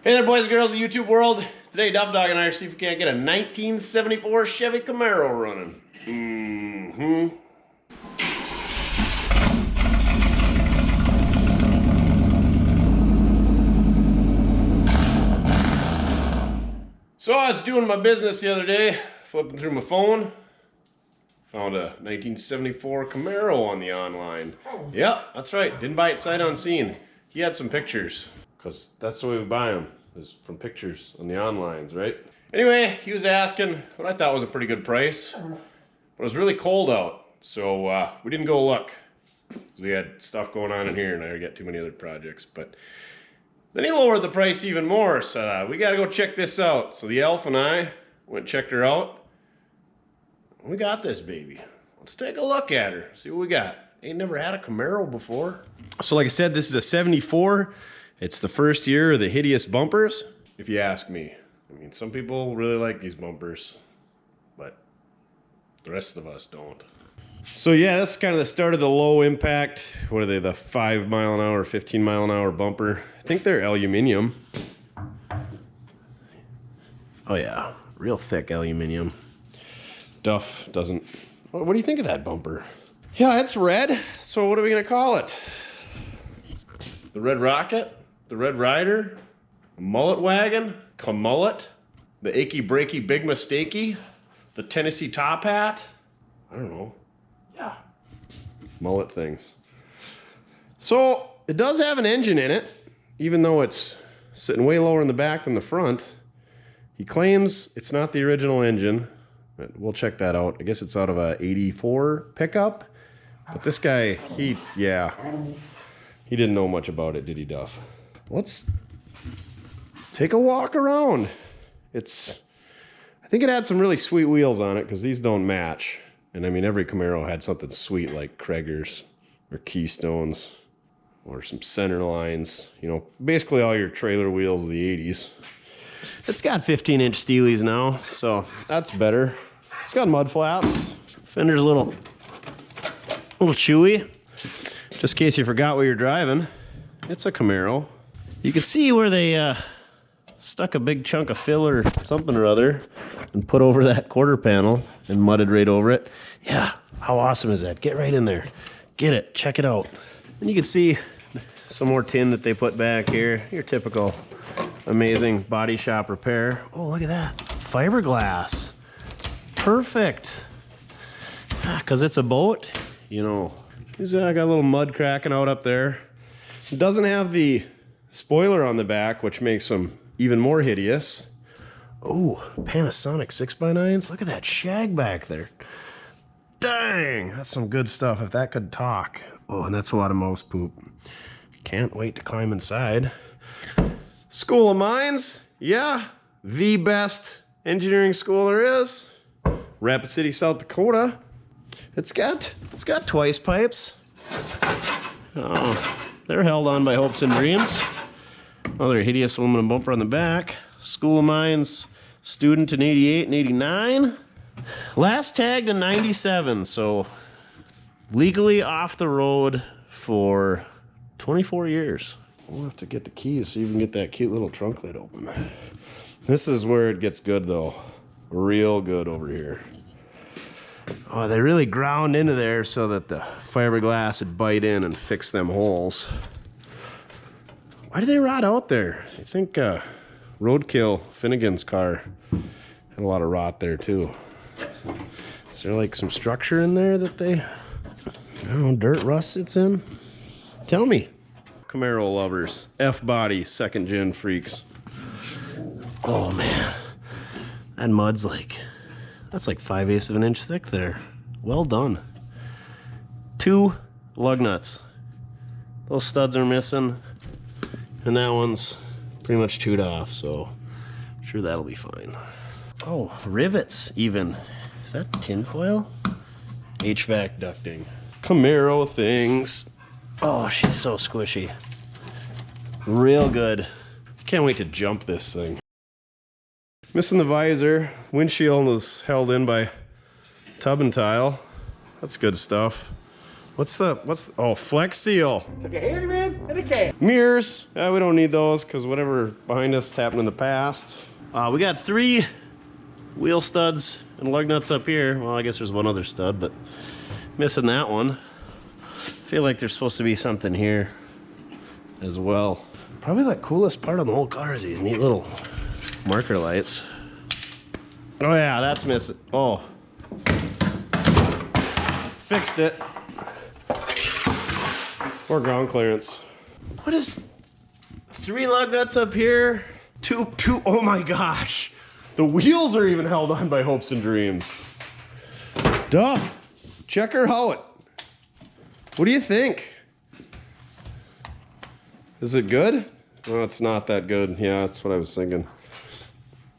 Hey there, boys and girls of the YouTube world. Today, Duff Dog and I are see if we can't get a 1974 Chevy Camaro running. So I was doing my business the other day, flipping through my phone, found a 1974 Camaro on the online. Yep, that's right. Didn't buy it sight unseen. He had some pictures, because that's the way we buy them, is from pictures on the onlines, right? Anyway, he was asking what I thought was a pretty good price, but it was really cold out, so we didn't go look. We had stuff going on in here, and I got too many other projects, but then he lowered the price even more, so we gotta go check this out. So the elf and I went and checked her out. We got this baby. Let's take a look at her, see what we got. Ain't never had a Camaro before. So like I said, this is a 74. It's the first year of the hideous bumpers, if you ask me. I mean, some people really like these bumpers, but the rest of us don't. So yeah, this is kind of the start of the low impact. What are they, the 5 mile an hour, 15 mile an hour bumper? I think they're aluminum. Oh yeah, real thick aluminum. Duff doesn't. What do you think of that bumper? Yeah, it's red. So what are we gonna call it? The Red Rocket? The Red Rider? A mullet wagon? Camullet? The achy breaky big mistakey? The Tennessee top hat? I don't know. Yeah. Mullet things. So it does have an engine in it, even though it's sitting way lower in the back than the front. He claims it's not the original engine, but we'll check that out. I guess it's out of a 84 pickup. But this guy, he didn't know much about it, did he, Duff? Let's take a walk around. I think it had some really sweet wheels on it, because these don't match. And I mean, every Camaro had something sweet like Kragers or Keystones or some center lines. You know, basically all your trailer wheels of the 80s. It's got 15-inch steelies now, so that's better. It's got mud flaps. Fender's a little chewy. Just in case you forgot what you're driving, it's a Camaro. You can see where they stuck a big chunk of filler or something or other and put over that quarter panel and mudded right over it. Yeah, how awesome is that? Get right in there. Get it, check it out. And you can see some more tin that they put back here. Your typical amazing body shop repair. Oh, look at that. Fiberglass. Perfect. Because it's a boat, you know. I got a little mud cracking out up there. It doesn't have the spoiler on the back, which makes them even more hideous. Oh, Panasonic 6x9s. Look at that shag back there. Dang, that's some good stuff if that could talk. Oh, and that's a lot of mouse poop. Can't wait to climb inside. School of Mines. Yeah, the best engineering school there is. Rapid City, South Dakota. It's got twice pipes. Oh, they're held on by hopes and dreams. Another hideous aluminum bumper on the back. School of Mines student in 88 and 89. Last tagged in 97, so legally off the road for 24 years. We'll have to get the keys so you can get that cute little trunk lid open. This is where it gets good though. Real good over here. Oh, they really ground into there so that the fiberglass would bite in and fix them holes. Why did they rot out there? I think Roadkill, Finnegan's car, had a lot of rot there too. Is there like some structure in there that they, I don't know, dirt rust sits in? Tell me. Camaro lovers, F-body, second gen freaks. Oh man, that mud's like, that's like 5/8 of an inch thick there. Well done. 2 lug nuts. Those studs are missing, and that one's pretty much chewed off, so I'm sure that'll be fine. Oh, rivets even. Is that tinfoil? HVAC ducting. Camaro things. Oh, she's so squishy. Real good. Can't wait to jump this thing. Missing the visor. Windshield is held in by tub and tile. That's good stuff. oh, Flex Seal. Took a handyman and a can. Mirrors, we don't need those because whatever behind us happened in the past. We got 3 wheel studs and lug nuts up here. Well, I guess there's one other stud, but missing that one. I feel like there's supposed to be something here as well. Probably the coolest part of the whole car is these neat little marker lights. Oh yeah, that's missing. Oh. Fixed it. Or ground clearance. What is 3 lug nuts up here? 2, oh my gosh. The wheels are even held on by hopes and dreams. Duff, check her out. What do you think? Is it good? Oh, it's not that good. Yeah, that's what I was thinking.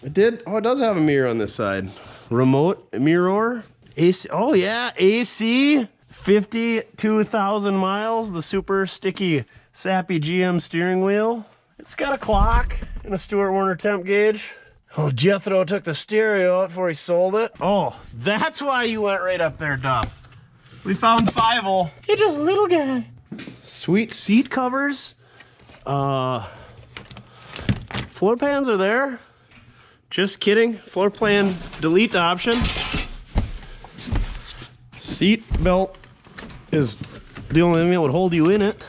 It does have a mirror on this side. Remote mirror. AC, oh yeah, AC. 52,000 miles. The super sticky, sappy GM steering wheel. It's got a clock and a Stuart Warner temp gauge. Oh, Jethro took the stereo out before he sold it. Oh, that's why you went right up there, Duff. We found 5-0. You're just a little guy. Sweet seat covers. Floor pans are there. Just kidding. Floor plan delete option. Seat belt is the only thing that would hold you in it.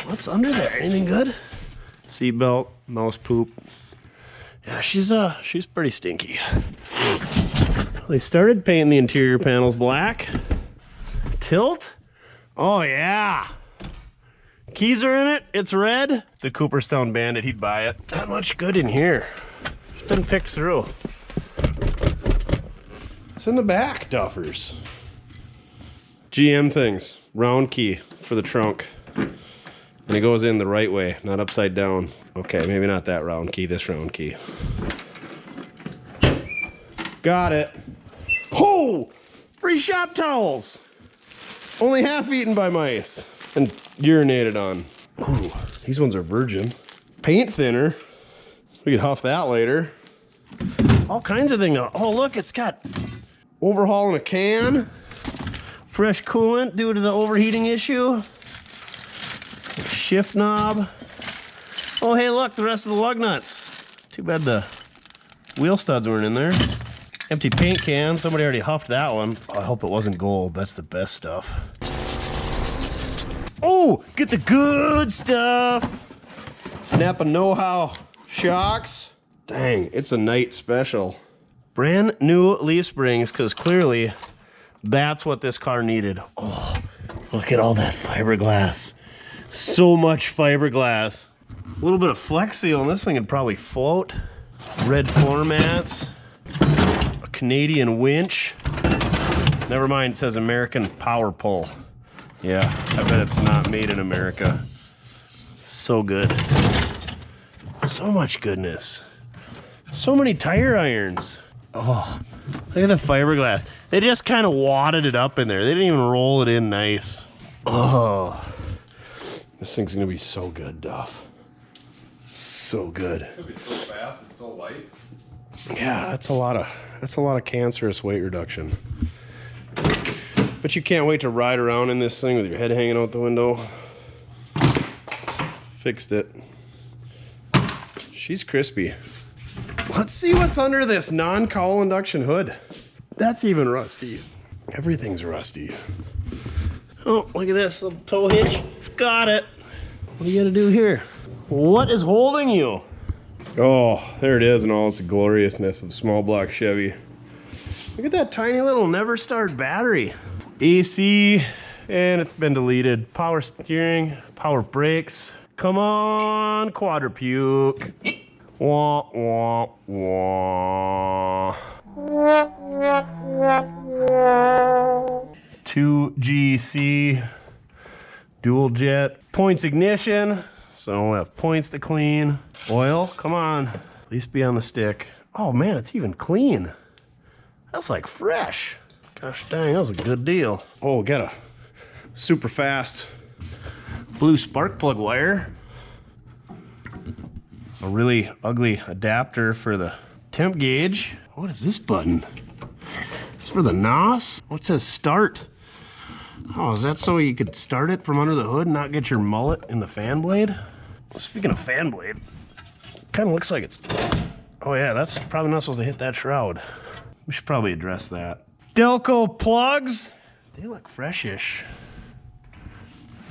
What's under there? Anything good? Seat belt, mouse poop. Yeah, she's pretty stinky. They started painting the interior panels black. Tilt. Oh yeah. Keys are in it. It's red. The Cooperstown Bandit, he'd buy it. Not much good in here. It's been picked through. It's in the back, Duffers. GM things. Round key for the trunk. And it goes in the right way, not upside down. Okay, maybe not that round key, this round key. Got it. Oh! Free shop towels! Only half eaten by mice. And urinated on. Ooh, these ones are virgin. Paint thinner. We could huff that later. All kinds of things. Oh, look, it's got overhaul in a can. Fresh coolant due to the overheating issue. Shift knob. Oh, hey, look, the rest of the lug nuts. Too bad the wheel studs weren't in there. Empty paint can. Somebody already huffed that one. Oh, I hope it wasn't gold. That's the best stuff. Oh, get the good stuff. Napa know-how shocks. Dang, it's a night special. Brand new leaf springs, because clearly that's what this car needed. Oh, look at all that fiberglass. So much fiberglass. A little bit of Flex Seal, and this thing would probably float. Red floor mats. A Canadian winch. Never mind, it says American Power Pull. Yeah, I bet it's not made in America. So good. So much goodness. So many tire irons. Oh, look at the fiberglass. They just kind of wadded it up in there. They didn't even roll it in nice. Oh, this thing's gonna be so good, Duff. So good. It's gonna be so fast and so light. Yeah, that's a lot of cancerous weight reduction. But you can't wait to ride around in this thing with your head hanging out the window. Fixed it. She's crispy. Let's see what's under this non-cowl induction hood. That's even rusty. Everything's rusty. Oh, look at this little tow hitch. Got it. What do you gotta do here? What is holding you? Oh, there it is in all its gloriousness of small block Chevy. Look at that tiny little never start battery. AC, and it's been deleted. Power steering, power brakes. Come on, quadrupuke. Wah, wah, wah. 2GC, dual jet. Points ignition, so we'll have points to clean. Oil, come on, at least be on the stick. Oh man, it's even clean. That's like fresh. Gosh dang, that was a good deal. Oh, got a super fast blue spark plug wire. A really ugly adapter for the temp gauge. What is this button? It's for the NOS? What says start? Oh, is that so you could start it from under the hood and not get your mullet in the fan blade? Speaking of fan blade, kind of looks like it's... Oh yeah, that's probably not supposed to hit that shroud. We should probably address that. Delco plugs. They look freshish.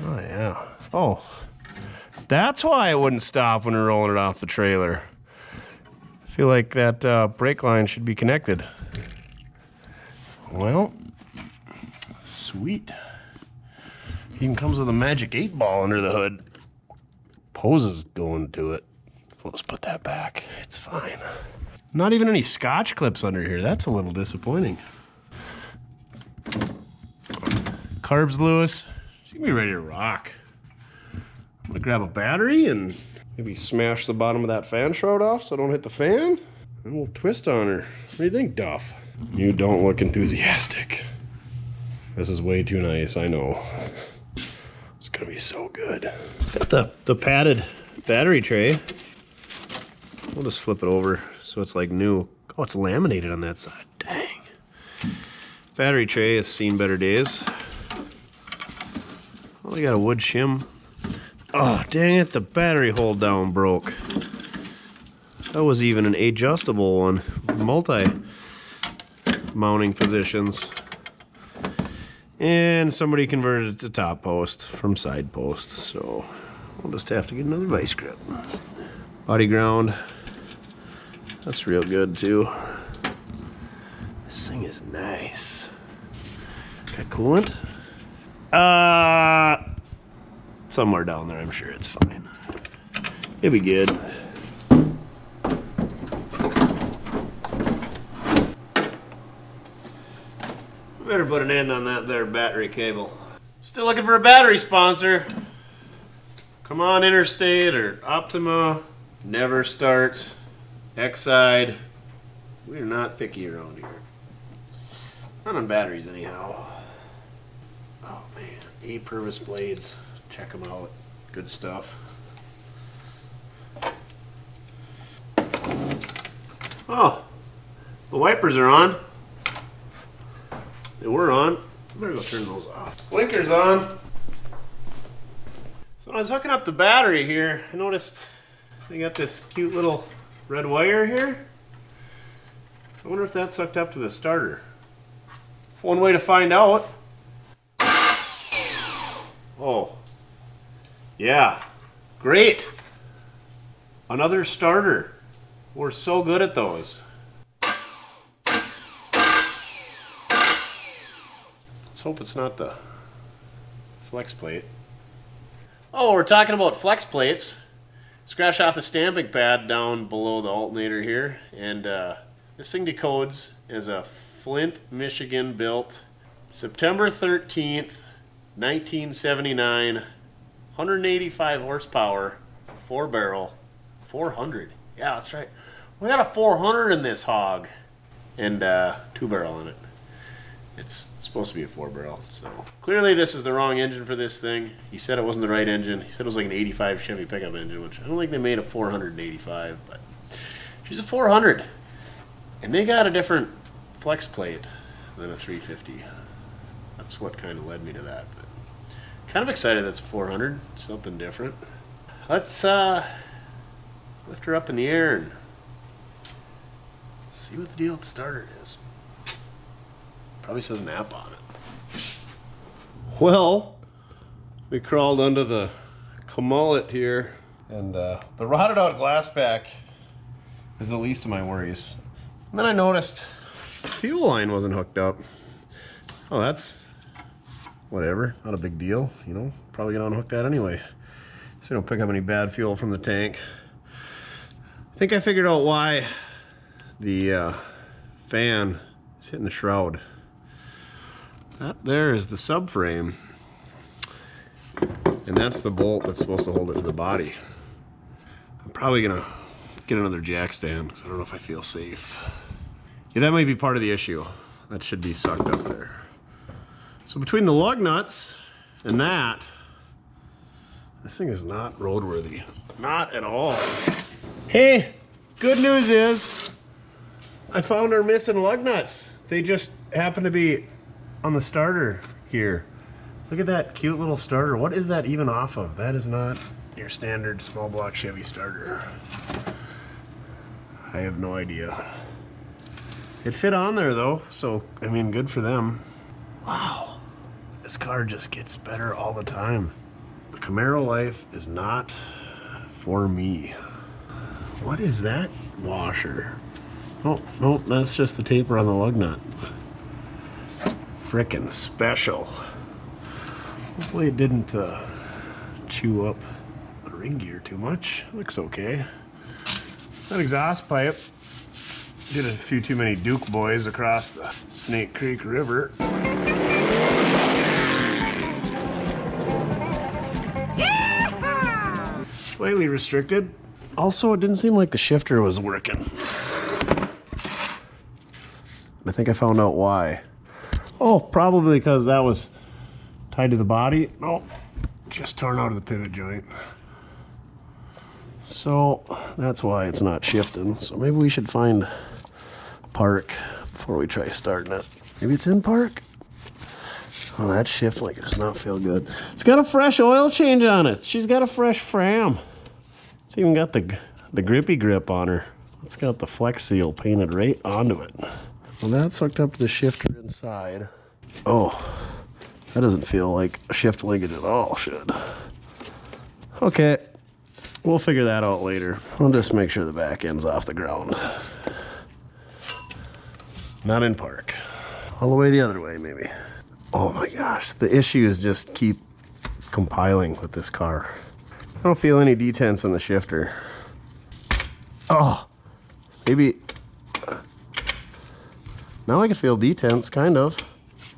Oh yeah. Oh, that's why it wouldn't stop when we're rolling it off the trailer. I feel like that brake line should be connected. Well, sweet. Even comes with a magic 8-ball under the hood. Hoses going to it. We'll just put that back. It's fine. Not even any Scotch clips under here. That's a little disappointing. Carbs loose. She's gonna be ready to rock. I'm gonna grab a battery and maybe smash the bottom of that fan shroud off so I don't hit the fan. And we'll twist on her. What do you think, Duff? You don't look enthusiastic. This is way too nice, I know. It's gonna be so good. Is that the padded battery tray? We'll just flip it over so it's like new. Oh, it's laminated on that side. Dang. Battery tray has seen better days. Oh, they got a wood shim. Oh, dang it, the battery hold down broke. That was even an adjustable one. Multi-mounting positions. And somebody converted it to top post from side post, so we'll just have to get another vice grip. Body ground. That's real good too. This thing is nice. Got coolant? Somewhere down there, I'm sure it's fine. It'll be good. Better put an end on that there battery cable. Still looking for a battery sponsor. Come on, Interstate or Optima. Never starts. Exide. We're not picky around here. Not on batteries anyhow. Oh man, A-Purvis blades. Check them out. Good stuff. Oh, the wipers are on. They were on. I better go turn those off. Blinker's on. So when I was hooking up the battery here, I noticed they got this cute little red wire here. I wonder if that's hooked up to the starter. One way to find out. Oh. Yeah. Great. Another starter. We're so good at those. Let's hope it's not the flex plate. Oh, we're talking about flex plates. Scratch off the stamping pad down below the alternator here, and this thing decodes as a Flint, Michigan built September 13th, 1979, 185 horsepower, 4-barrel, 400. Yeah, that's right. We got a 400 in this hog, and 2-barrel in it. It's supposed to be a 4-barrel, so clearly this is the wrong engine for this thing. He said it wasn't the right engine. He said it was like an 85 Chevy pickup engine, which I don't think they made a 485, but she's a 400. And they got a different flex plate than a 350. That's what kind of led me to that. But kind of excited that's a 400, something different. Let's lift her up in the air and see what the deal with the starter is. Probably says an app on it. Well, we crawled under the mullet here, and the rotted out glass pack is the least of my worries. And then I noticed the fuel line wasn't hooked up. Oh, that's whatever, not a big deal, you know, probably gonna unhook that anyway, so you don't pick up any bad fuel from the tank. I think I figured out why the fan is hitting the shroud. That there is the subframe, and that's the bolt that's supposed to hold it to the body. I'm probably gonna get another jack stand because I don't know if I feel safe. Yeah, that might be part of the issue. That should be sucked up there. So between the lug nuts and that, this thing is not roadworthy. Not at all. Hey, good news is I found our missing lug nuts. They just happen to be on the starter here. Look at that cute little starter. What is that even off of? That is not your standard small block Chevy starter. I have no idea. It fit on there though, so I mean, good for them. Wow, this car just gets better all the time. The Camaro life is not for me. What is that washer? Oh, nope, that's just the taper on the lug nut. Frickin' special. Hopefully it didn't chew up the ring gear too much. Looks okay. That exhaust pipe did a few too many Duke boys across the Snake Creek River. Slightly restricted. Also, it didn't seem like the shifter was working. I think I found out why. Oh, probably because that was tied to the body. No, just torn out of the pivot joint. So that's why it's not shifting. So maybe we should find park before we try starting it. Maybe it's in park. Oh, that shift like it does not feel good. It's got a fresh oil change on it. She's got a fresh fram. It's even got the grippy grip on her. It's got the Flex Seal painted right onto it. Well, that's hooked up to the shifter inside. Oh, that doesn't feel like a shift linkage at all, should. Okay, we'll figure that out later. I'll just make sure the back end's off the ground. Not in park. All the way the other way, maybe. Oh my gosh, the issues just keep compiling with this car. I don't feel any detents in the shifter. Oh, maybe. Now I can feel detents, kind of.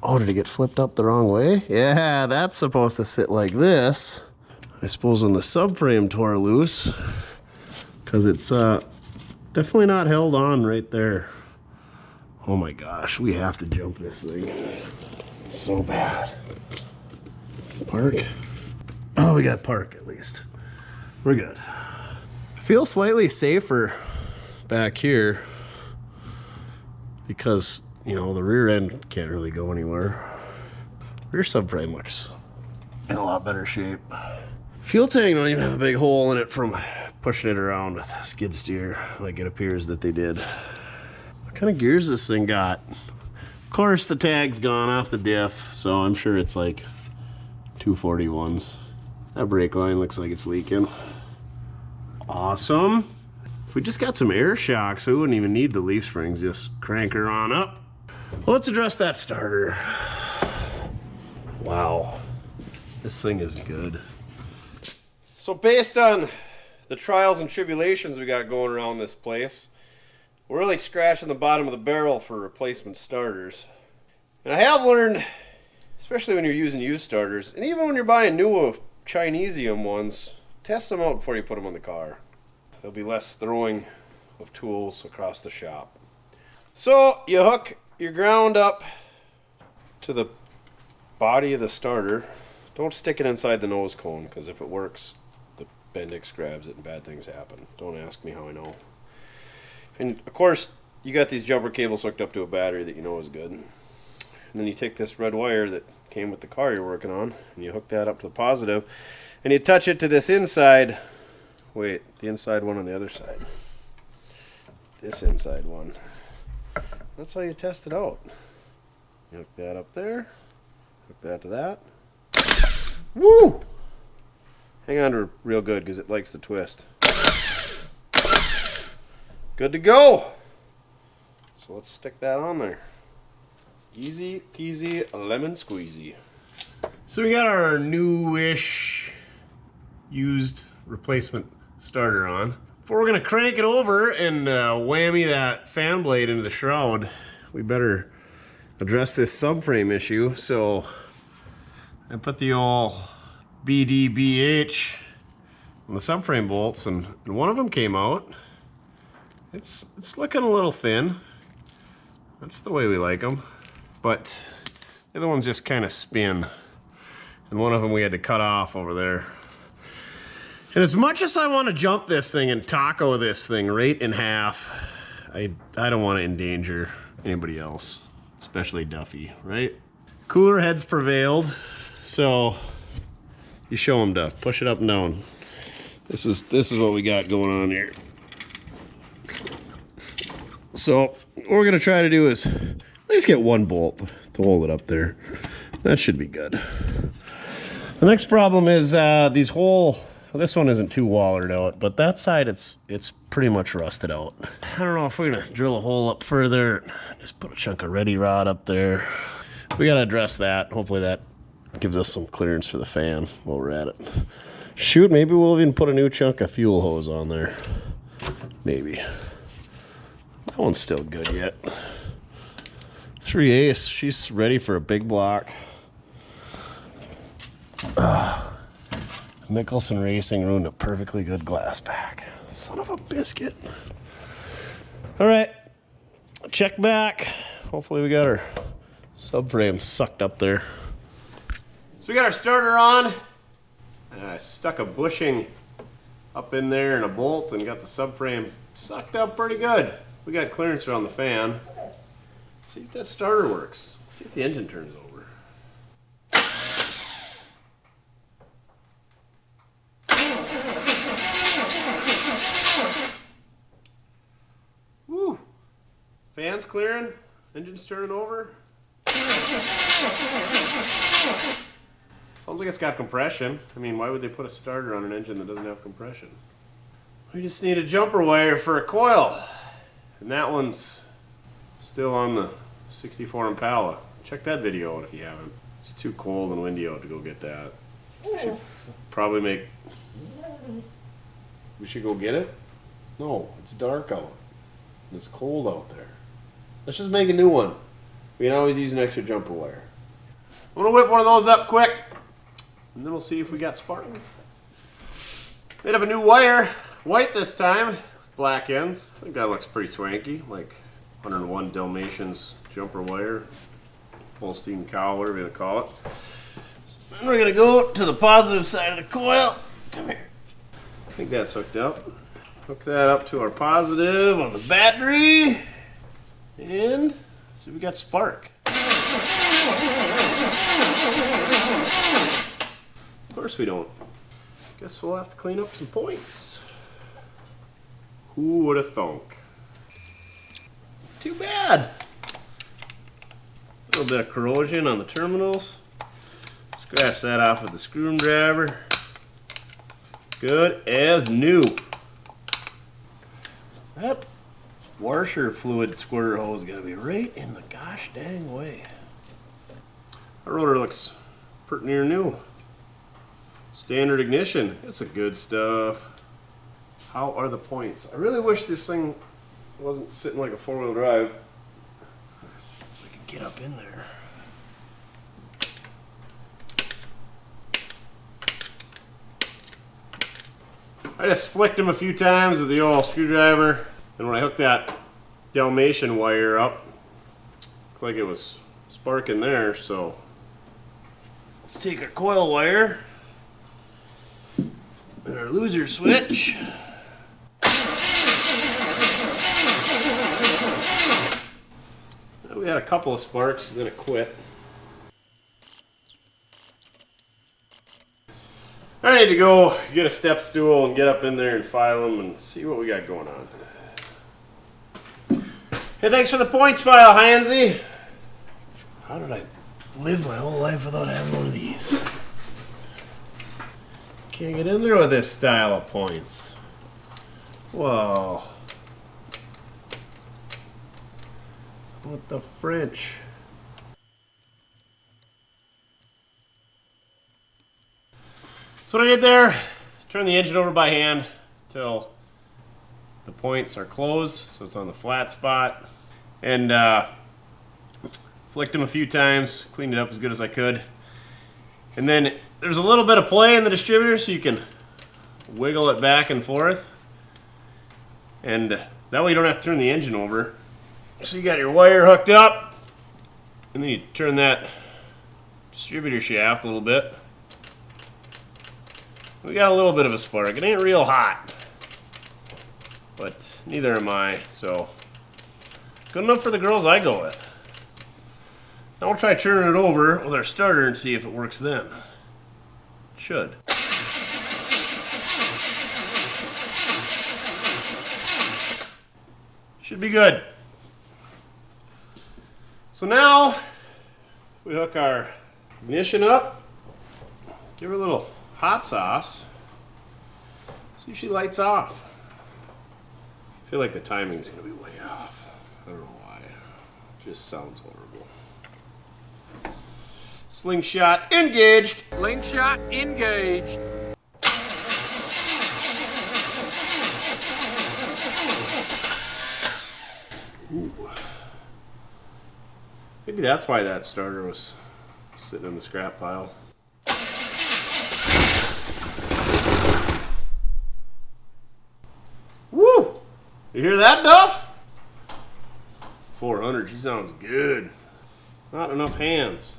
Oh, did it get flipped up the wrong way? Yeah, that's supposed to sit like this. I suppose when the subframe tore loose, because it's definitely not held on right there. Oh my gosh, we have to jump this thing. So bad. Park. Oh, we got park at least. We're good. Feel slightly safer back here because, you know, the rear end can't really go anywhere. Rear subframe looks in a lot better shape. Fuel tank don't even have a big hole in it from pushing it around with a skid steer like it appears that they did. What kind of gears this thing got? Of course the tag's gone off the diff, so I'm sure it's like 241s. That brake line looks like it's leaking. Awesome. If we just got some air shocks, we wouldn't even need the leaf springs. Just crank her on up. Well, let's address that starter. Wow, this thing is good. So based on the trials and tribulations we got going around this place, we're really scratching the bottom of the barrel for replacement starters. And I have learned, especially when you're using used starters, and even when you're buying new Chinesium ones, test them out before you put them on the car. There'll be less throwing of tools across the shop. So you hook your ground up to the body of the starter. Don't stick it inside the nose cone, because if it works, the Bendix grabs it and bad things happen. Don't ask me how I know. And of course, you got these jumper cables hooked up to a battery that you know is good. And then you take this red wire that came with the car you're working on, and you hook that up to the positive, and you touch it to this inside. Wait, the inside one on the other side. This inside one. That's how you test it out. You hook that up there. Hook that to that. Woo! Hang on to her real good because it likes to twist. Good to go. So let's stick that on there. Easy peasy lemon squeezy. So we got our newish used replacement starter on. Before we're gonna crank it over and whammy that fan blade into the shroud, we better address this subframe issue. So I put the old BDBH on the subframe bolts, and one of them came out. It's looking a little thin. That's the way we like them. But the other ones just kind of spin. And one of them we had to cut off over there. And as much as I want to jump this thing and taco this thing right in half, I don't want to endanger anybody else. especially Duffy, right? Cooler heads prevailed, so you show them, Duff. Push it up and down. This is what we got going on here. So what we're gonna try to do is at least get one bolt to hold it up there. That should be good. The next problem is this one isn't too wallered out, but that side it's pretty much rusted out. I don't know if we're gonna drill a hole up further, just put a chunk of ready rod up there. We gotta address that. Hopefully that gives us some clearance for the fan while we're at it. Shoot, maybe we'll even put a new chunk of fuel hose on there. Maybe. That one's still good yet. 3 Ace, she's ready for a big block. Mickelson Racing ruined a perfectly good glass pack. Son of a biscuit. All right, check back. Hopefully we got our subframe sucked up there. So we got our starter on. I stuck a bushing up in there and a bolt and got the subframe sucked up pretty good. We got clearance around the fan. See if that starter works. See if the engine turns over. Woo! Fan's clearing. Engine's turning over. Sounds like it's got compression. I mean, why would they put a starter on an engine that doesn't have compression? We just need a jumper wire for a coil. And that one's still on the 64 Impala. Check that video out if you haven't. It's too cold and windy out to go get that. We should probably make... We should go get it? No, it's dark out. And it's cold out there. Let's just make a new one. We can always use an extra jumper wire. I'm gonna whip one of those up quick, and then we'll see if we got spark. Made up a new wire, white this time, with black ends. I think that looks pretty swanky, like 101 Dalmatians jumper wire, Holstein cowl, whatever you want to call it. So then we're gonna go to the positive side of the coil. Come here. I think that's hooked up. Hook that up to our positive on the battery, and see if we got spark. Of course we don't. Guess we'll have to clean up some points. Who would have thunk? Too bad. A little bit of corrosion on the terminals. Scratch that off with the screwdriver. Good as new. That washer fluid squirter hose gotta be right in the gosh dang way. Our rotor looks pretty near new. Standard ignition. It's the good stuff. How are the points? I really wish this thing wasn't sitting like a four-wheel drive so I could get up in there. I just flicked him a few times with the old screwdriver, and when I hooked that Dalmatian wire up, looked like it was sparking there, so let's take our coil wire and our loser switch. We had a couple of sparks and then it quit. I need to go get a step stool and get up in there and file them and see what we got going on. Hey, thanks for the points file, Hansy. How did I live my whole life without having one of these? Can't get in there with this style of points. Whoa. What the French? So what I did there is turn the engine over by hand till the points are closed, so it's on the flat spot, and flicked them a few times, cleaned it up as good as I could, and then there's a little bit of play in the distributor so you can wiggle it back and forth, and that way you don't have to turn the engine over. So you got your wire hooked up, and then you turn that distributor shaft a little bit. We got a little bit of a spark. It ain't real hot, but neither am I, so good enough for the girls I go with. Now we'll try turning it over with our starter and see if it works then. It should. Should be good. So now we hook our ignition up, give her a little hot sauce, see if she lights off. I feel like the timing's gonna be way off. I don't know why. It just sounds horrible. Slingshot engaged. Slingshot engaged. Ooh. Maybe that's why that starter was sitting in the scrap pile. Woo! You hear that, Duff? 400, she sounds good. Not enough hands.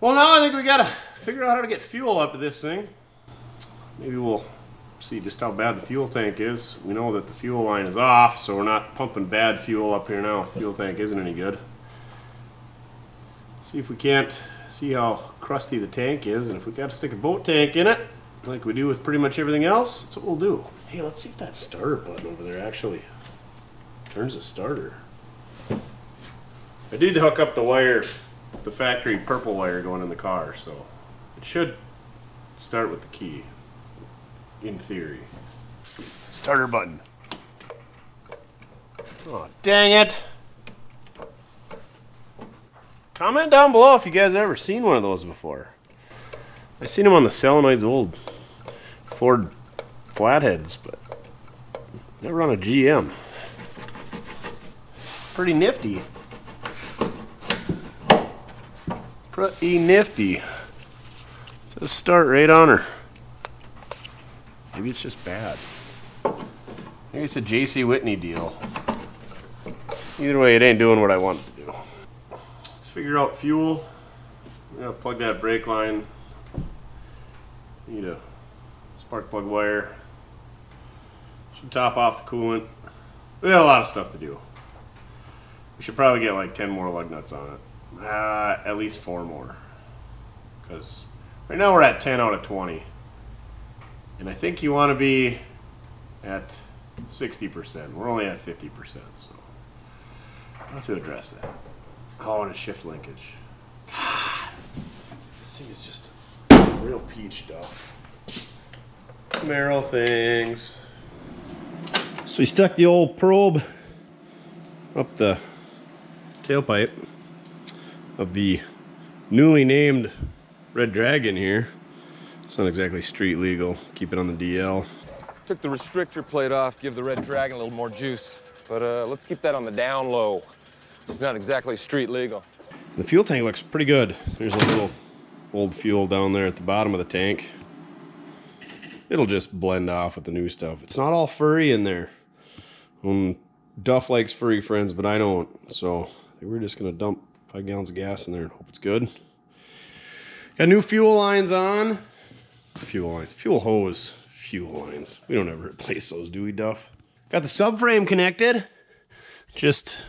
Well, now I think we gotta figure out how to get fuel up to this thing. Maybe we'll see just how bad the fuel tank is. We know that the fuel line is off, so we're not pumping bad fuel up here now. The fuel tank isn't any good. See if we can't see how crusty the tank is, and if we gotta stick a boat tank in it, like we do with pretty much everything else, that's what we'll do. Hey, let's see if that starter button over there actually turns the starter. I did hook up the wire, the factory purple wire going in the car, so it should start with the key, in theory. Starter button. Oh, dang it. Comment down below if you guys have ever seen one of those before. I've seen them on the Selenoid's old Ford flatheads, but never on a GM. Pretty nifty. Pretty nifty. It says start right on her. Maybe it's just bad. Maybe it's a J.C. Whitney deal. Either way, it ain't doing what I want it to do. Let's figure out fuel. We gotta plug that brake line. Need a spark plug wire. Should top off the coolant. We got a lot of stuff to do. We should probably get like 10 more lug nuts on it. At least 4 more. Because right now we're at 10 out of 20. And I think you want to be at 60%. We're only at 50%, so I'll have to address that. Oh, and a shift linkage. God, this thing is just real peach stuff. Camaro things. So we stuck the old probe up the tailpipe of the newly named Red Dragon here. It's not exactly street legal. Keep it on the DL. Took the restrictor plate off, give the Red Dragon a little more juice. But let's keep that on the down low. It's not exactly street legal. The fuel tank looks pretty good. There's a little old fuel down there at the bottom of the tank. It'll just blend off with the new stuff. It's not all furry in there. Duff likes furry friends, but I don't. So we're just gonna dump 5 gallons of gas in there and hope it's good. Got new fuel lines on. Fuel lines, fuel hose, fuel lines. We don't ever replace those, do we, Duff? Got the subframe connected. Just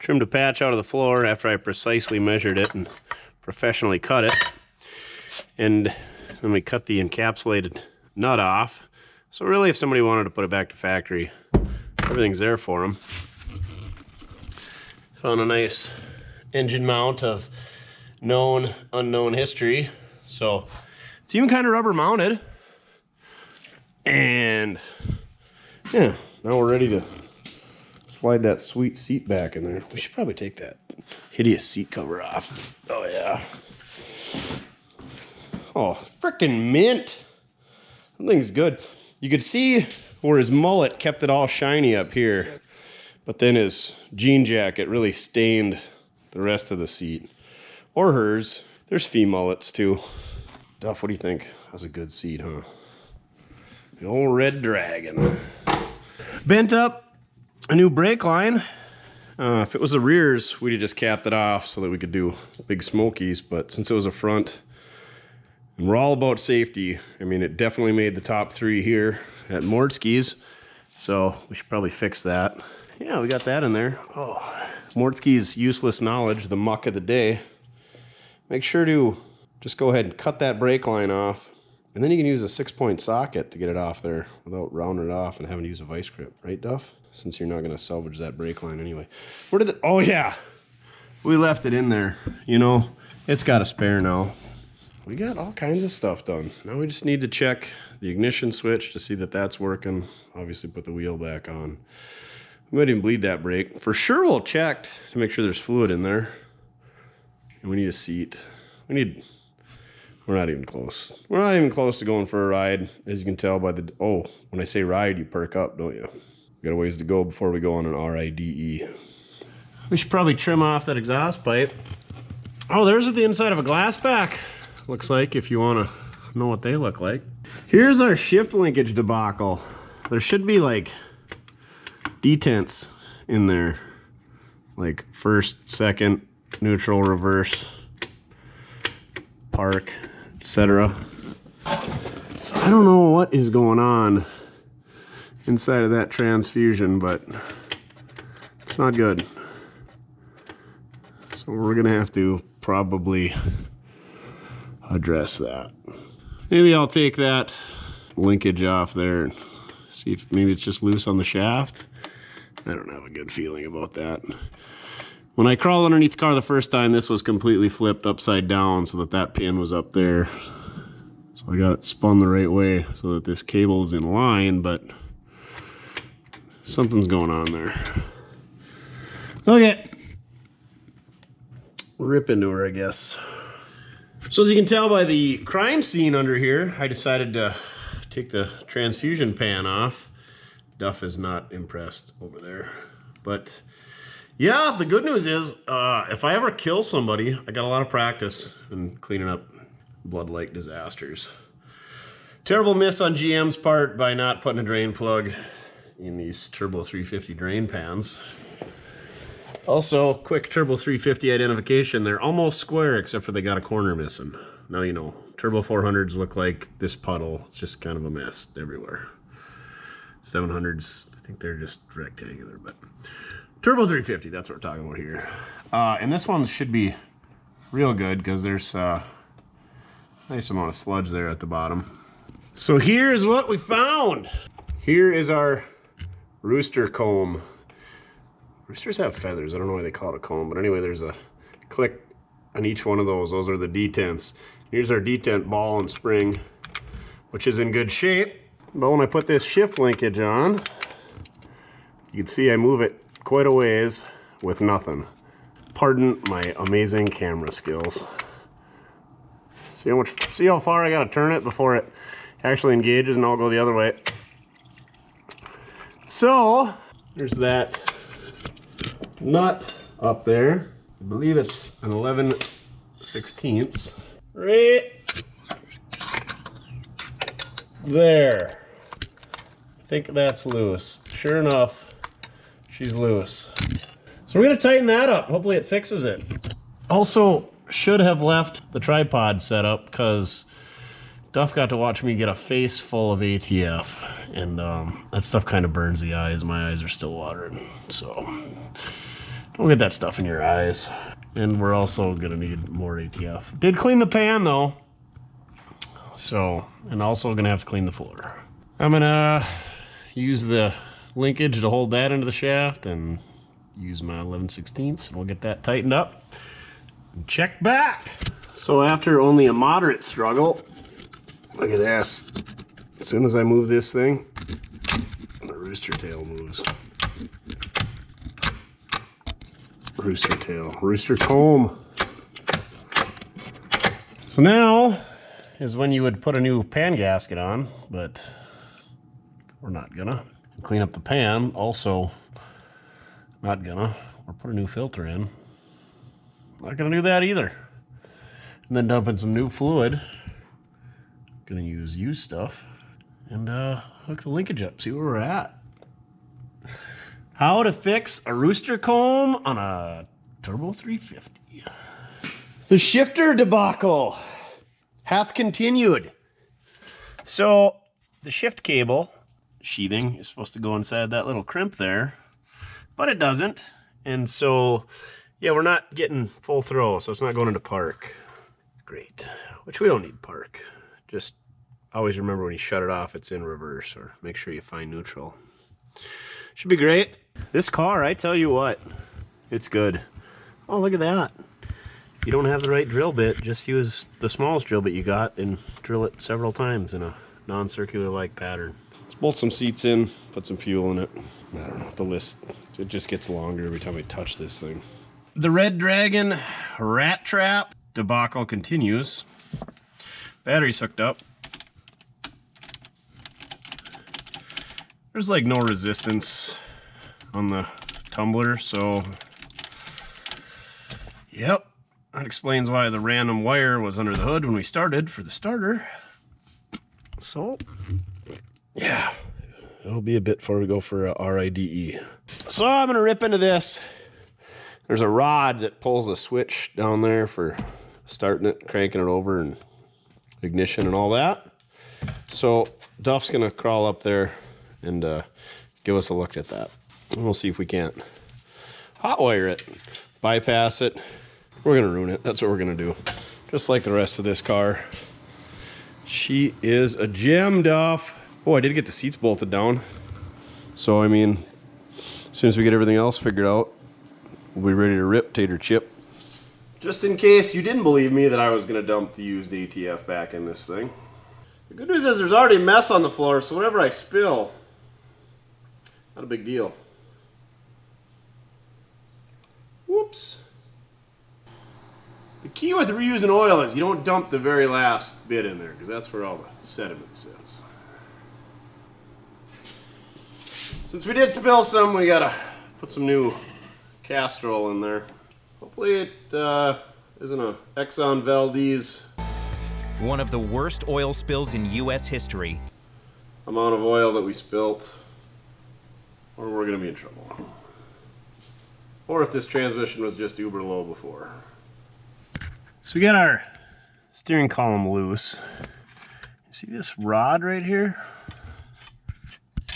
trimmed a patch out of the floor after I precisely measured it and professionally cut it. And then we cut the encapsulated nut off. So really, if somebody wanted to put it back to factory, everything's there for them. Found a nice engine mount of known, unknown history. So it's even kind of rubber mounted. And yeah, now we're ready to slide that sweet seat back in there. We should probably take that hideous seat cover off. Oh yeah. Oh, frickin' mint. That thing's good. You could see where his mullet kept it all shiny up here, but then his jean jacket really stained the rest of the seat. Or hers. There's fee mullets too. Duff, what do you think? That's a good seat, huh? The old Red Dragon. Bent up a new brake line. If it was the rears, we'd have just capped it off so that we could do big smokies, but since it was a front, and we're all about safety, I mean, it definitely made the top 3 here at Mortske's, so we should probably fix that. Yeah, we got that in there. Oh, Mortske's useless knowledge, the muck of the day. Make sure to just go ahead and cut that brake line off, and then you can use a 6-point socket to get it off there without rounding it off and having to use a vice grip, right, Duff? Since you're not going to salvage that brake line anyway. Where did it? Oh yeah, we left it in there. You know, it's got a spare now. We got all kinds of stuff done. Now we just need to check the ignition switch to see that that's working. Obviously put the wheel back on. We might even bleed that brake. For sure we'll check to make sure there's fluid in there. And we need a seat. We're not even close. We're not even close to going for a ride. As you can tell by the, oh, when I say ride, you perk up, don't you? We got a ways to go before we go on an RIDE. We should probably trim off that exhaust pipe. Oh, there's the inside of a glass pack. Looks like, if you want to know what they look like. Here's our shift linkage debacle. There should be like detents in there. Like first, second, neutral, reverse, park, etc. So I don't know what is going on inside of that transfusion, but it's not good. So we're gonna have to probably address that. Maybe I'll take that linkage off there and see if maybe it's just loose on the shaft. I don't have a good feeling about that. When I crawled underneath the car the first time, this was completely flipped upside down so that that pin was up there. So I got it spun the right way so that this cable is in line, but something's going on there. Okay. Rip into her, I guess. So as you can tell by the crime scene under here, I decided to take the transfusion pan off. Duff is not impressed over there. But yeah, the good news is, if I ever kill somebody, I got a lot of practice in cleaning up blood-like disasters. Terrible miss on GM's part by not putting a drain plug in these Turbo 350 drain pans. Also, quick Turbo 350 identification. They're almost square except for they got a corner missing. Now you know. Turbo 400s look like this puddle. It's just kind of a mess everywhere. 700s, I think they're just rectangular, but Turbo 350, that's what we're talking about here. And this one should be real good because there's a nice amount of sludge there at the bottom. So here's what we found. Here is our rooster comb. Roosters have feathers. I don't know why they call it a comb, but anyway, there's a click on each one of those. Those are the detents. Here's our detent ball and spring, which is in good shape. But when I put this shift linkage on, you can see I move it quite a ways with nothing. Pardon my amazing camera skills. See how far I gotta turn it before it actually engages, and I'll go the other way. So there's that nut up there. I believe it's an 11/16. Right there. I think that's loose. Sure enough, she's loose. So we're gonna tighten that up. Hopefully it fixes it. Also, should have left the tripod set up because Duff got to watch me get a face full of ATF, and that stuff kind of burns the eyes. My eyes are still watering, so don't get that stuff in your eyes. And we're also gonna need more ATF. Did clean the pan though, so, and also gonna have to clean the floor. I'm gonna use the linkage to hold that into the shaft and use my 11/16, and we'll get that tightened up and check back. So after only a moderate struggle, look at this. As soon as I move this thing, the rooster tail moves. Rooster tail, rooster comb. So now is when you would put a new pan gasket on, but we're not gonna. Clean up the pan, also not gonna. Or put a new filter in. Not gonna do that either. And then dump in some new fluid. Gonna use used stuff and hook the linkage up, see where we're at. How to fix a rooster comb on a Turbo 350. The shifter debacle hath continued. So the shift cable sheathing is supposed to go inside that little crimp there, but it doesn't. And so, yeah, we're not getting full throw, so it's not going into park. Great, which we don't need park. Just always remember when you shut it off, it's in reverse, or make sure you find neutral. Should be great. This car, I tell you what, it's good. Oh, look at that. If you don't have the right drill bit, just use the smallest drill bit you got and drill it several times in a non-circular-like pattern. Let's bolt some seats in, put some fuel in it. I don't know, the list, it just gets longer every time I touch this thing. The Red Dragon rat trap debacle continues. Battery's hooked up. There's like no resistance on the tumbler, so yep, that explains why the random wire was under the hood when we started for the starter. So yeah, it'll be a bit before we go for a RIDE. So I'm gonna rip into this. There's a rod that pulls a switch down there for starting it, cranking it over, and ignition and all that. So Duff's gonna crawl up there and give us a look at that. And we'll see if we can't hotwire it, bypass it. We're gonna ruin it. That's what we're gonna do. Just like the rest of this car. She is a gem, Duff. Oh, I did get the seats bolted down. So, I mean, as soon as we get everything else figured out, we'll be ready to rip Tater Chip. Just in case you didn't believe me that I was gonna dump the used ATF back in this thing. The good news is there's already a mess on the floor, so whatever I spill, not a big deal. Whoops. The key with reusing oil is you don't dump the very last bit in there, because that's where all the sediment sits. Since we did spill some, we gotta put some new Castrol in there. Hopefully it isn't a Exxon Valdez. One of the worst oil spills in U.S. history. Amount of oil that we spilt, or we're gonna be in trouble. Or if this transmission was just uber low before. So we got our steering column loose. You see this rod right here?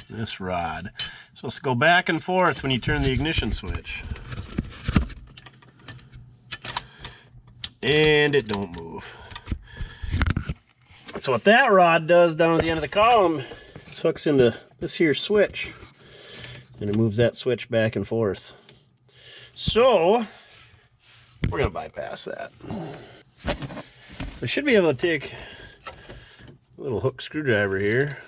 This rod. It's supposed to go back and forth when you turn the ignition switch. And it don't move. So what that rod does down at the end of the column is hooks into this here switch, and it moves that switch back and forth. So we're gonna bypass that. I should be able to take a little hook screwdriver here.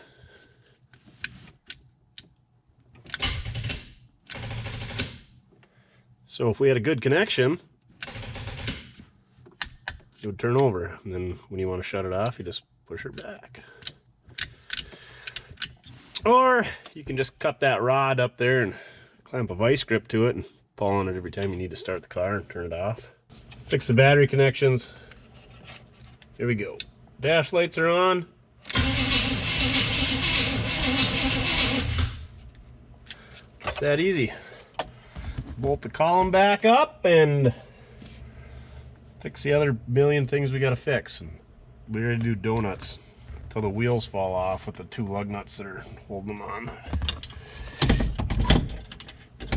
So if we had a good connection, it would turn over, and then when you want to shut it off, you just push it back. Or you can just cut that rod up there and clamp a vice grip to it and pull on it every time you need to start the car and turn it off. Fix the battery connections. Here we go. Dash lights are on. Just that easy. Bolt the column back up and fix the other million things we gotta fix. And we're gonna do donuts until the wheels fall off with the two lug nuts that are holding them on.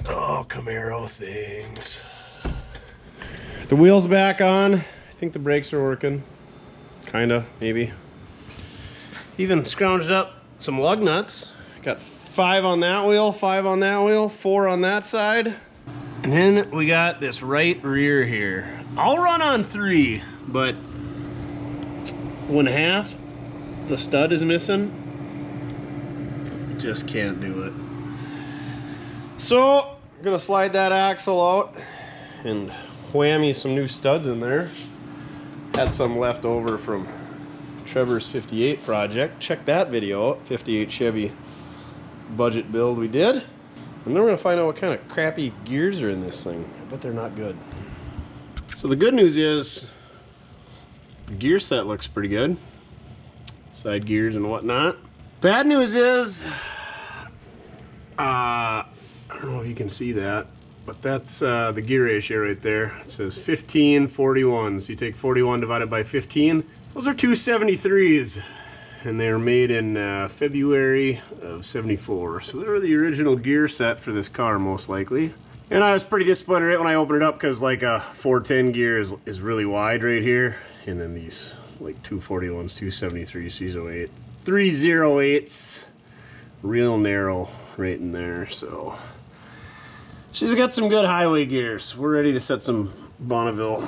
Oh, Camaro things. The wheels back on. I think the brakes are working. Kinda, maybe. Even scrounged up some lug nuts. Got 5 on that wheel, 5 on that wheel, 4 on that side. And then we got this right rear here. I'll run on 3, but when half the stud is missing, just can't do it. So I'm gonna slide that axle out and whammy some new studs in there. Had some left over from Trevor's 58 project. Check that video out, 58 Chevy budget build we did. And then we're gonna find out what kind of crappy gears are in this thing. I bet they're not good. So the good news is the gear set looks pretty good. Side gears and whatnot. Bad news is I don't know if you can see that, but that's the gear ratio right there. It says 1541. So you take 41 divided by 15. Those are 273s, and they were made in February of 74. So they were the original gear set for this car, most likely. And I was pretty disappointed right when I opened it up because like a 410 gear is really wide right here. And then these like 241s, 273s, 308s, real narrow right in there. So she's got some good highway gears. We're ready to set some Bonneville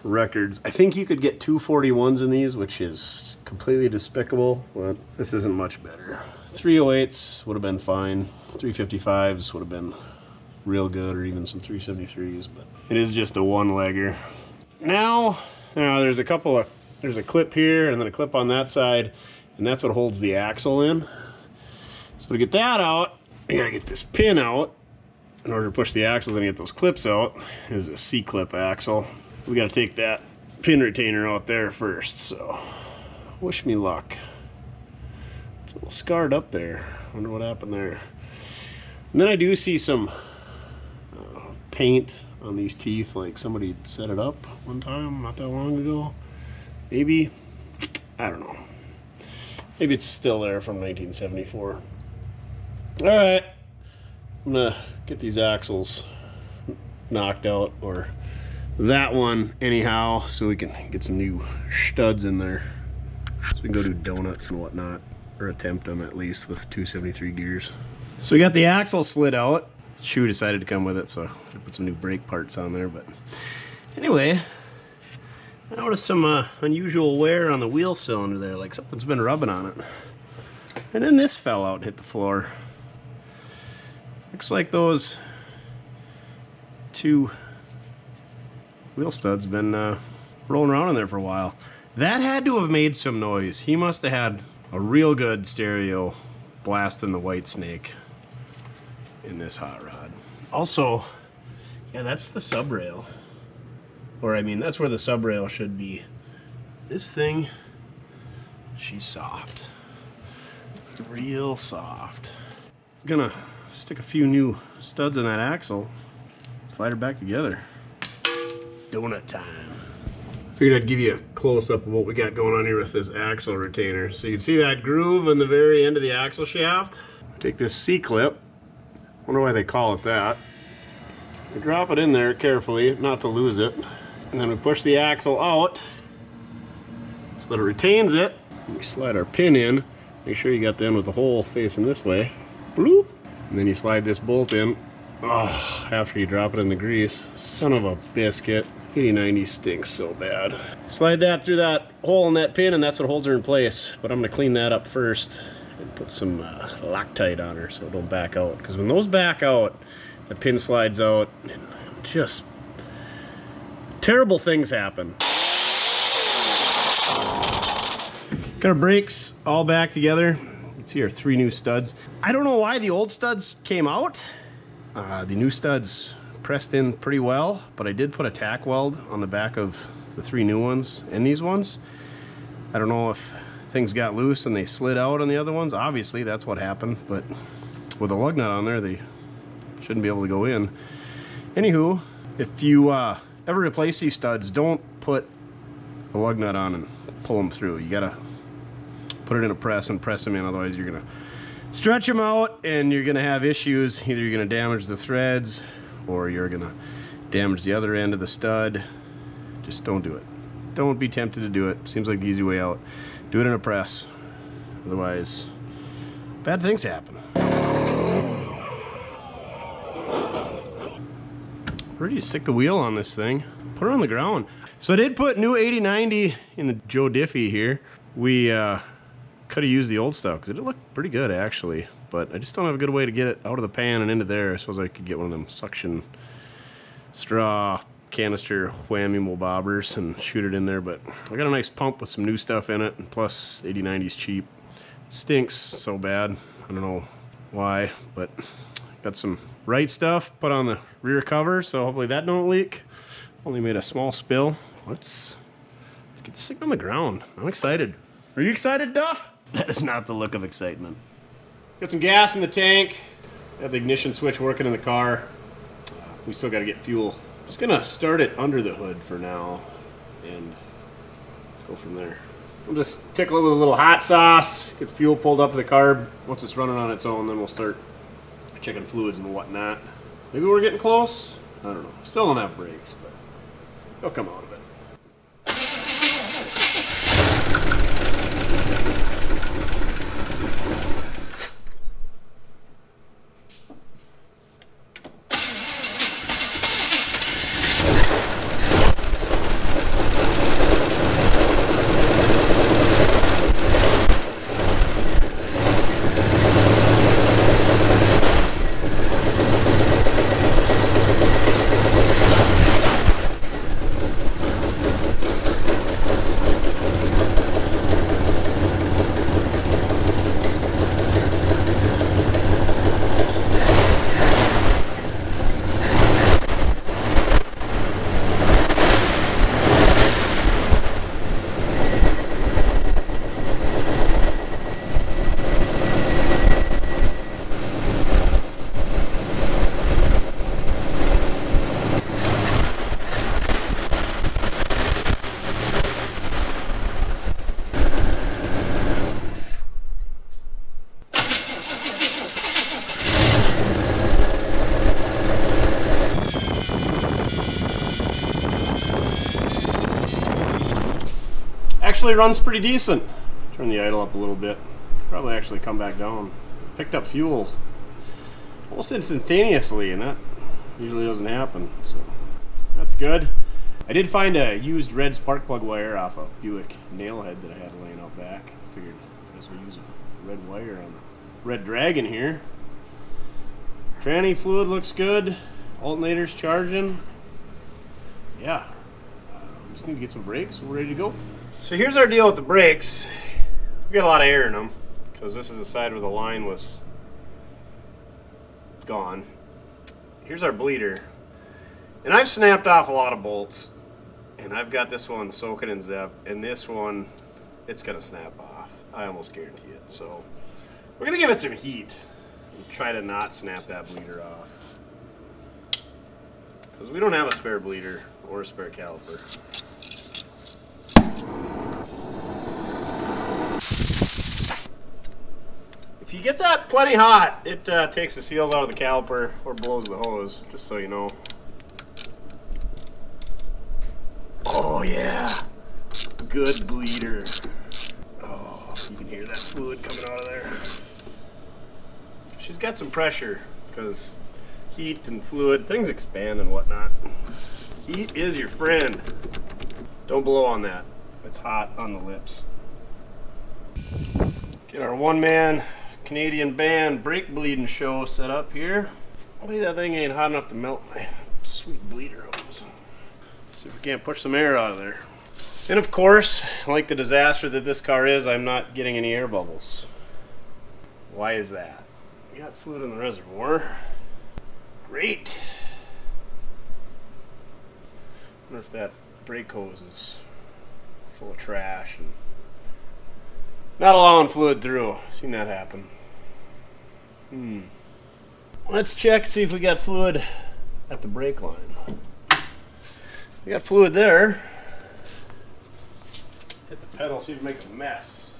records. I think you could get 241s in these, which is completely despicable, but this isn't much better. 308s would have been fine. 355s would have been real good, or even some 373s, but it is just a one-legger. Now there's a clip here and then a clip on that side, and that's what holds the axle in. So to get that out, I gotta get this pin out in order to push the axles and get those clips out. This is a C-clip axle. We gotta take that pin retainer out there first, so wish me luck. It's a little scarred up there. Wonder what happened there. And then I do see some paint on these teeth, like somebody set it up one time not that long ago. Maybe, I don't know. Maybe it's still there from 1974. All right, I'm gonna get these axles knocked out, or that one anyhow, so we can get some new studs in there. So we can go do donuts and whatnot, or attempt them at least with 273 gears. So we got the axle slid out. Shoe decided to come with it, so I put some new brake parts on there. But anyway, I noticed some unusual wear on the wheel cylinder there, like something's been rubbing on it. And then this fell out and hit the floor. Looks like those two wheel studs been rolling around in there for a while. That had to have made some noise. He must have had a real good stereo blasting the White Snake in this hot rod. Also, yeah, that's the sub rail. Or I mean, that's where the sub rail should be. This thing, she's soft. Real soft. I'm gonna stick a few new studs in that axle, slide her back together. Donut time. Figured I'd give you a close-up of what we got going on here with this axle retainer. So you can see that groove in the very end of the axle shaft. Take this C-clip. Wonder why they call it that. We drop it in there carefully, not to lose it. And then we push the axle out so that it retains it. And we slide our pin in. Make sure you got the end with the hole facing this way. Bloop. And then you slide this bolt in. Oh, after you drop it in the grease. Son of a biscuit. 8090 stinks so bad. Slide that through that hole in that pin, and that's what holds her in place. But I'm gonna clean that up first and put some Loctite on her so it don't back out. Because when those back out, the pin slides out and just terrible things happen. Got our brakes all back together. You can see our 3 new studs. I don't know why the old studs came out. The new studs pressed in pretty well, but I did put a tack weld on the back of the 3 new ones and these ones. I don't know if things got loose and they slid out on the other ones. Obviously that's what happened, but with a lug nut on there, they shouldn't be able to go in. Anywho, if you ever replace these studs, don't put a lug nut on and pull them through. You gotta put it in a press and press them in, otherwise you're gonna stretch them out and you're gonna have issues. Either you're gonna damage the threads or you're gonna damage the other end of the stud. Just don't do it. Don't be tempted to do it. Seems like the easy way out. Do it in a press. Otherwise, bad things happen. Where do you stick the wheel on this thing? Put it on the ground. So I did put new 8090 in the Joe Diffie here. We could have used the old stuff because it looked pretty good actually, but I just don't have a good way to get it out of the pan and into there. I suppose I could get one of them suction straw canister whammy bobbers and shoot it in there, but I got a nice pump with some new stuff in it, and plus 8090's cheap. Stinks so bad, I don't know why, but got some right stuff put on the rear cover, so hopefully that don't leak. Only made a small spill. Let's get this thing on the ground. I'm excited. Are you excited, Duff? That is not the look of excitement. Got some gas in the tank. Got the ignition switch working in the car. We still got to get fuel. Just gonna start it under the hood for now and go from there. We'll just tickle it with a little hot sauce, get the fuel pulled up to the carb. Once it's running on its own, then we'll start checking fluids and whatnot. Maybe we're getting close? I don't know. Still don't have brakes, but they'll come out of it. Actually runs pretty decent. Turn the idle up a little bit. Probably actually come back down. Picked up fuel almost instantaneously, and that usually doesn't happen, so that's good. I did find a used red spark plug wire off a Buick nailhead that I had laying out back. Figured I guess we'll use a red wire on the Red Dragon here. Tranny fluid looks good. Alternator's charging. Yeah. Just need to get some brakes. We're ready to go. So here's our deal with the brakes. We got a lot of air in them because this is the side where the line was gone. Here's our bleeder. And I've snapped off a lot of bolts. And I've got this one soaking in Zep. And this one, it's going to snap off. I almost guarantee it. So we're going to give it some heat and try to not snap that bleeder off. Because we don't have a spare bleeder or a spare caliper. If you get that plenty hot, it takes the seals out of the caliper or blows the hose, just so you know. Oh yeah, good bleeder. Oh, you can hear that fluid coming out of there. She's got some pressure because heat and fluid, things expand and whatnot. Heat is your friend. Don't blow on that. It's hot on the lips. Get our one-man Canadian band brake bleeding show set up here. Maybe that thing ain't hot enough to melt my sweet bleeder hose. See if we can't push some air out of there. And of course, like the disaster that this car is, I'm not getting any air bubbles. Why is that? We got fluid in the reservoir. Great. I wonder if that brake hose is full of trash and not allowing fluid through. Seen that happen. Let's check, see if we got fluid at the brake line. We got fluid there. Hit the pedal, see if it makes a mess.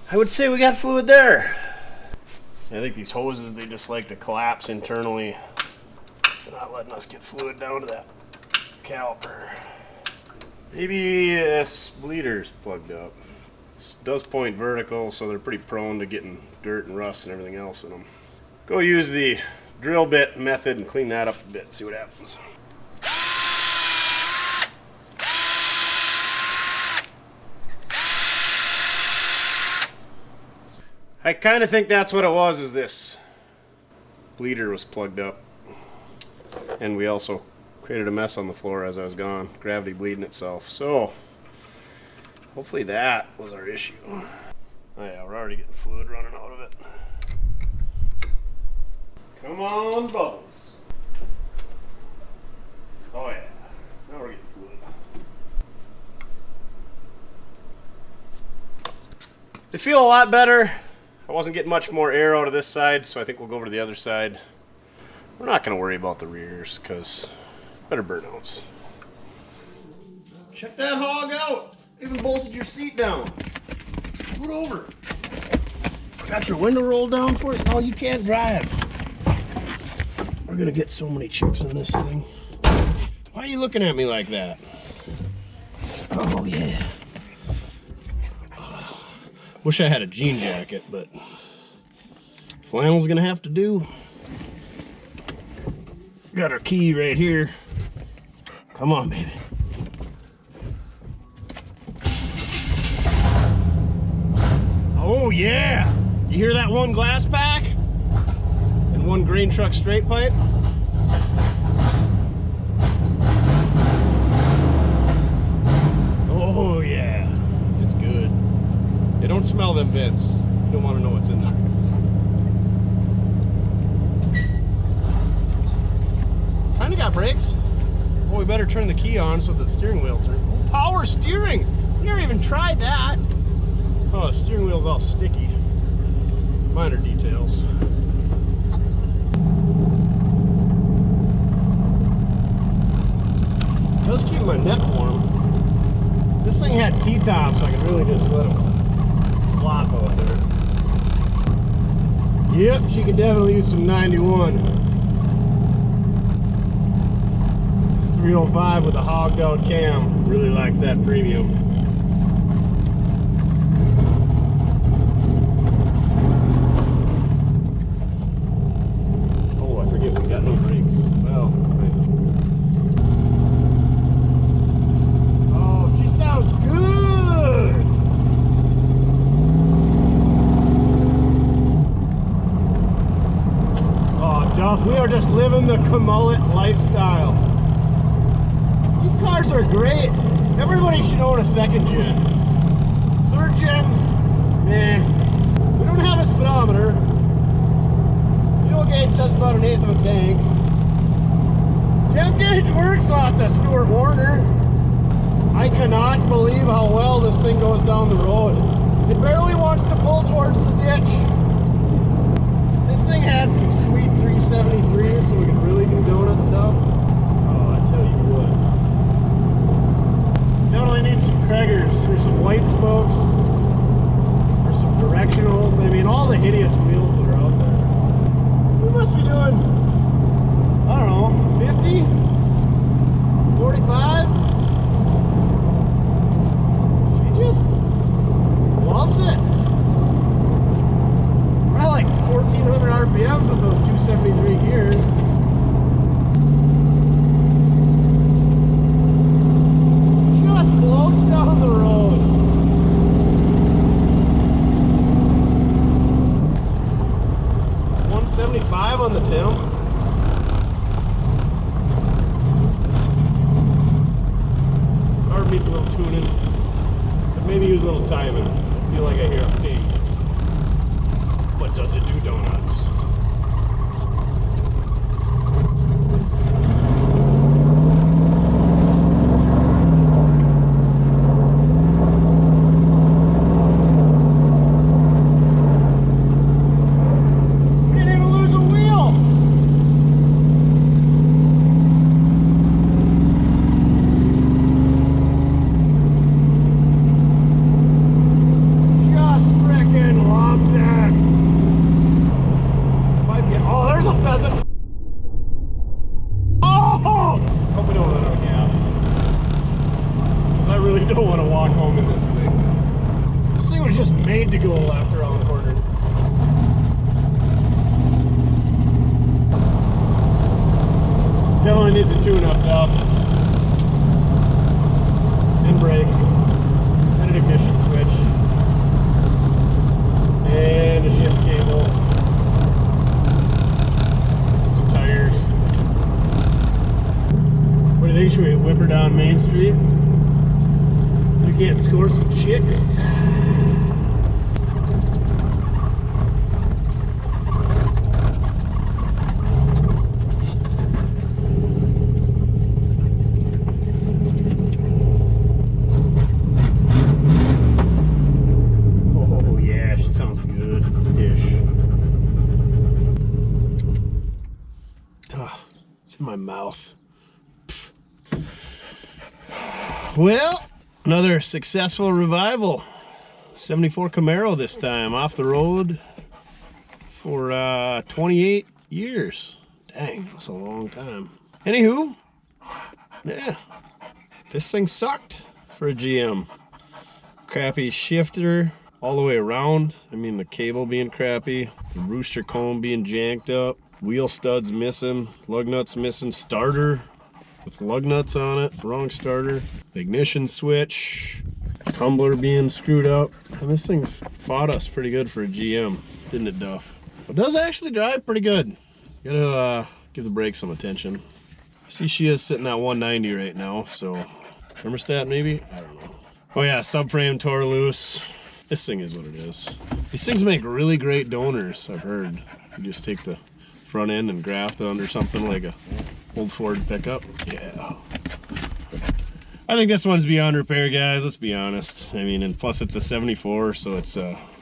I would say we got fluid there. I think these hoses, they just like to collapse internally. It's not letting us get fluid down to that caliper. Maybe this bleeder's plugged up. This does point vertical, so they're pretty prone to getting dirt and rust and everything else in them. Go use the drill bit method and clean that up a bit, see what happens. I kind of think that's what it was, is this bleeder was plugged up. And we also created a mess on the floor as I was gone. Gravity bleeding itself. So hopefully that was our issue. Oh yeah, we're already getting fluid running out of it. Come on, bubbles. Oh yeah, now we're getting fluid. They feel a lot better. I wasn't getting much more air out of this side, so I think we'll go over to the other side. We're not going to worry about the rears because better burnouts. Check that hog out. Even bolted your seat down. Scoot over. Got your window rolled down for you. Oh, you can't drive. We're going to get so many chicks in this thing. Why are you looking at me like that? Oh, yeah. Wish I had a jean jacket, but flannel's gonna have to do. Got our key right here. Come on, baby. Oh, yeah. You hear that one glass pack? And one green truck straight pipe? Oh, yeah. It's good. They don't smell them vents. You don't want to know what's in there. Kinda got brakes. Well, we better turn the key on so the steering wheel turns. Oh, power steering! We never even tried that. Oh, the steering wheel's all sticky. Minor details. It does keep my neck warm. This thing had T-tops, so I could really just let them flop out there. Yep, she could definitely use some 91. This 305 with a hogged out cam really likes that premium. Oh, I forget we got no brakes. Well, oh, she sounds good! Duff, we are just living the mullet lifestyle. These cars are great. Everybody should own a second gen. Third gens, nah. We don't have a speedometer. Fuel gauge says about 1/8 of a tank. Temp gauge works lots of Stuart Warner. I cannot believe how well this thing goes down the road. It barely wants to pull towards the ditch. This thing had some sweet 373, so we could really do donut stuff. Oh, I tell you what. Definitely need some Craigers. There's some white spokes. There's some directionals. I mean, all the hideous wheels that are out there. We must be doing, I don't know, 50? 45? She just loves it. Like 1,400 RPMs with those 273 gears. Just floats down the road. $175 on the temp. Car needs a little tuning. But maybe use a little timing. I feel like I hear a ping. What does it do, donuts? We didn't even lose a wheel. Just frickin' loves it. Oh, there's a pheasant. Oh! Hope we don't run out of gas. Because I really don't want to walk home in this thing. This thing was just made to go left around the corner. Definitely needs a tune-up, Duff. And brakes. And an ignition switch. And a shift cable. What do you think? Should we whip her down Main Street? So we can't score some chicks. Oh yeah, she sounds good. my mouth. Well, another successful revival. 74 Camaro this time, off the road for 28 years. Dang, that's a long time. Anywho, yeah, this thing sucked for a GM. Crappy shifter all the way around. I mean, the cable being crappy, the rooster comb being janked up, wheel studs missing, lug nuts missing, starter with lug nuts on it, wrong starter, the ignition switch, tumbler being screwed up. And this thing's fought us pretty good for a GM, didn't it, Duff? It does actually drive pretty good. Gotta give the brakes some attention. See, she is sitting at 190 right now, so thermostat maybe? I don't know. Oh yeah, subframe tore loose. This thing is what it is. These things make really great donors, I've heard. You just take the front end and graft it under something like a old Ford pickup. Yeah. I think this one's beyond repair, guys, let's be honest. I mean, and plus it's a 74, so it's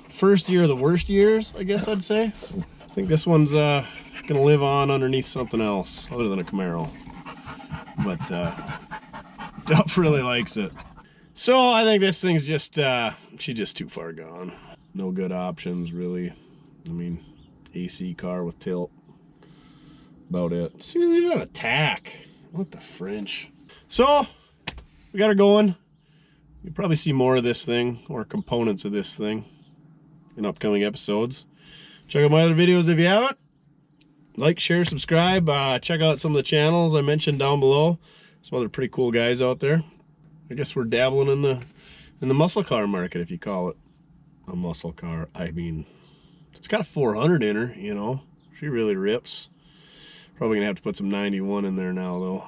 first year of the worst years, I guess I'd say. I think this one's gonna live on underneath something else other than a Camaro. But Duff really likes it. So I think this thing's just, she's just too far gone. No good options, really. I mean, AC car with tilt. About it. Seems to even have a tack. What the French? So, we got her going. You'll probably see more of this thing, or components of this thing, in upcoming episodes. Check out my other videos if you haven't. Like, share, subscribe. Check out some of the channels I mentioned down below. Some other pretty cool guys out there. I guess we're dabbling in the muscle car market, if you call it a muscle car. I mean, it's got a 400 in her, you know. She really rips. Probably gonna have to put some 91 in there now, though.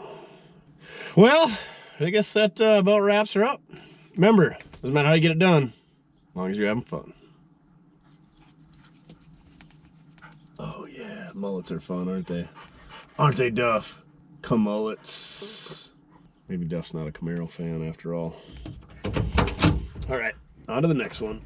Well, I guess that about wraps her up. Remember, doesn't matter how you get it done, as long as you're having fun. Oh yeah, mullets are fun, aren't they? Aren't they, Duff? Mullets. Maybe Duff's not a Camaro fan after all. All right, on to the next one.